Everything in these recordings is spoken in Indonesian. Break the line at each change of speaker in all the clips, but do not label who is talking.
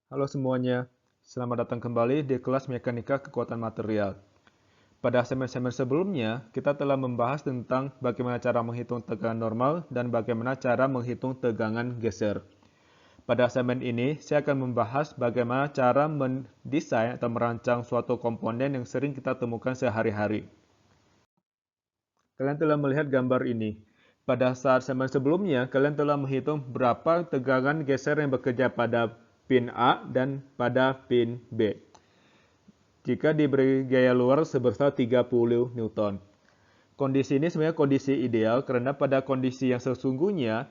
Halo semuanya, selamat datang kembali di kelas Mekanika Kekuatan Material. Pada segmen-segmen sebelumnya, kita telah membahas tentang bagaimana cara menghitung tegangan normal dan bagaimana cara menghitung tegangan geser. Pada segmen ini, saya akan membahas bagaimana cara mendesain atau merancang suatu komponen yang sering kita temukan sehari-hari. Kalian telah melihat gambar ini. Pada saat segmen sebelumnya, kalian telah menghitung berapa tegangan geser yang bekerja pada pin A dan pada pin B jika diberi gaya luar sebesar 30 Newton. Kondisi ini sebenarnya kondisi ideal karena pada kondisi yang sesungguhnya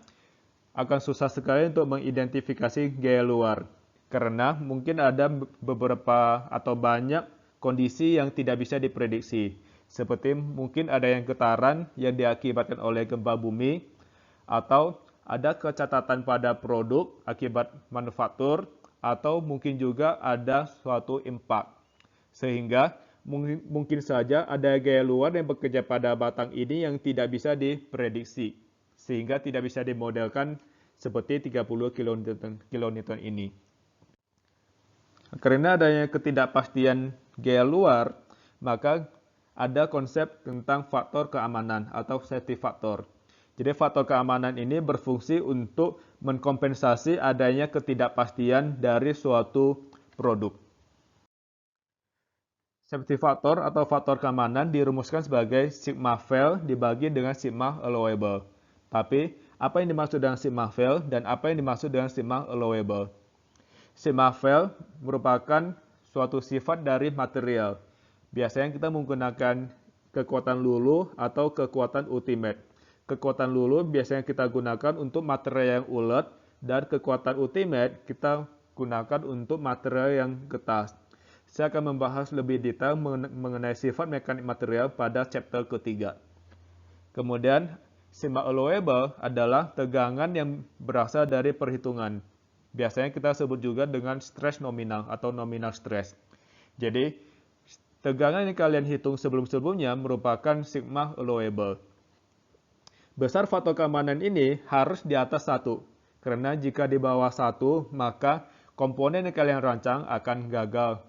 akan susah sekali untuk mengidentifikasi gaya luar. Karena mungkin ada beberapa atau banyak kondisi yang tidak bisa diprediksi. Seperti mungkin ada yang getaran yang diakibatkan oleh gempa bumi, atau ada kecacatan pada produk akibat manufaktur, atau mungkin juga ada suatu impak. Sehingga mungkin saja ada gaya luar yang bekerja pada batang ini yang tidak bisa diprediksi, sehingga tidak bisa dimodelkan seperti 30 kN ini. Karena adanya ketidakpastian gaya luar, maka ada konsep tentang faktor keamanan atau safety factor. Jadi faktor keamanan ini berfungsi untuk mengkompensasi adanya ketidakpastian dari suatu produk. Safety factor atau faktor keamanan dirumuskan sebagai sigma fail dibagi dengan sigma allowable. Tapi, apa yang dimaksud dengan sigma fail dan apa yang dimaksud dengan sigma allowable? Sigma fail merupakan suatu sifat dari material. Biasanya kita menggunakan kekuatan luluh atau kekuatan ultimate. Kekuatan luluh biasanya kita gunakan untuk material yang ulet dan kekuatan ultimate kita gunakan untuk material yang getas. Saya akan membahas lebih detail mengenai sifat mekanik material pada chapter ketiga. Kemudian, sigma allowable adalah tegangan yang berasal dari perhitungan. Biasanya kita sebut juga dengan stress nominal atau nominal stress. Jadi, tegangan yang kalian hitung sebelum-sebelumnya merupakan sigma allowable. Besar faktor keamanan ini harus di atas 1, karena jika di bawah 1, maka komponen yang kalian rancang akan gagal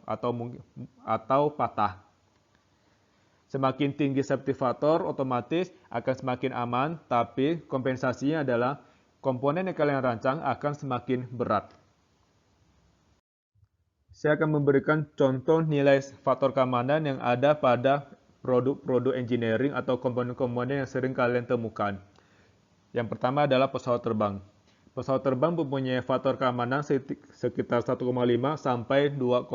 atau patah. Semakin tinggi safety factor, otomatis akan semakin aman, tapi kompensasinya adalah komponen yang kalian rancang akan semakin berat. Saya akan memberikan contoh nilai faktor keamanan yang ada pada produk-produk engineering atau komponen-komponen yang sering kalian temukan. Yang pertama adalah pesawat terbang. Pesawat terbang mempunyai faktor keamanan sekitar 1,5 sampai 2,5.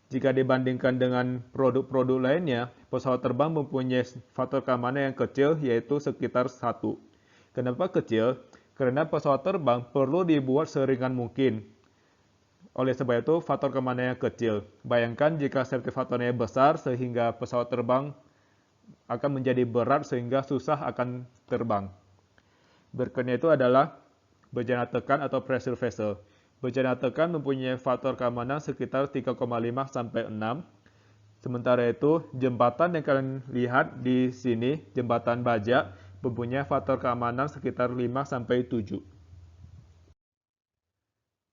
Jika dibandingkan dengan produk-produk lainnya, pesawat terbang mempunyai faktor keamanan yang kecil yaitu sekitar 1. Kenapa kecil? Karena pesawat terbang perlu dibuat seringan mungkin. Oleh sebab itu, faktor keamanan yang kecil. Bayangkan jika safety faktornya besar sehingga pesawat terbang akan menjadi berat sehingga susah akan terbang. Berikutnya itu adalah bejana tekan atau pressure vessel. Bejana tekan mempunyai faktor keamanan sekitar 3,5 sampai 6. Sementara itu, jembatan yang kalian lihat di sini, jembatan baja, mempunyai faktor keamanan sekitar 5 sampai 7.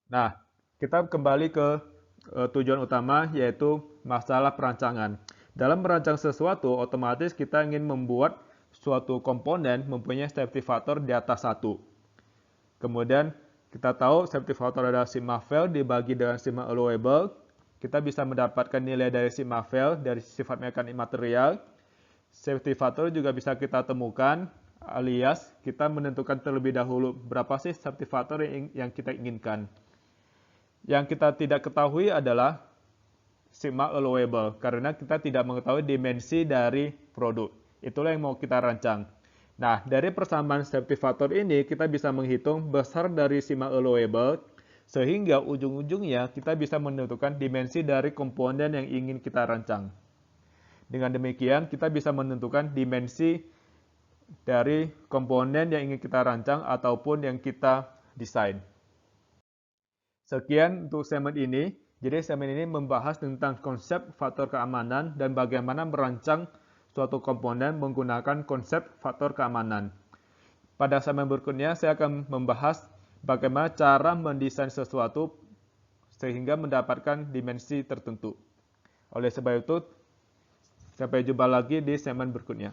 Nah, kita kembali ke tujuan utama yaitu masalah perancangan. Dalam merancang sesuatu, otomatis kita ingin membuat suatu komponen mempunyai safety factor di atas 1. Kemudian kita tahu safety factor adalah sigma fail dibagi dengan sigma allowable. Kita bisa mendapatkan nilai dari sigma fail dari sifat mekanik material. Safety factor juga bisa kita temukan, alias kita menentukan terlebih dahulu berapa sih safety factor yang kita inginkan. Yang kita tidak ketahui adalah sigma allowable, karena kita tidak mengetahui dimensi dari produk. Itulah yang mau kita rancang. Nah, dari persamaan safety factor ini, kita bisa menghitung besar dari sigma allowable, sehingga ujung-ujungnya kita bisa menentukan dimensi dari komponen yang ingin kita rancang. Dengan demikian, kita bisa menentukan dimensi dari komponen yang ingin kita rancang ataupun yang kita desain. Sekian untuk segmen ini. Jadi segmen ini membahas tentang konsep faktor keamanan dan bagaimana merancang suatu komponen menggunakan konsep faktor keamanan. Pada segmen berikutnya saya akan membahas bagaimana cara mendesain sesuatu sehingga mendapatkan dimensi tertentu. Oleh sebab itu, sampai jumpa lagi di segmen berikutnya.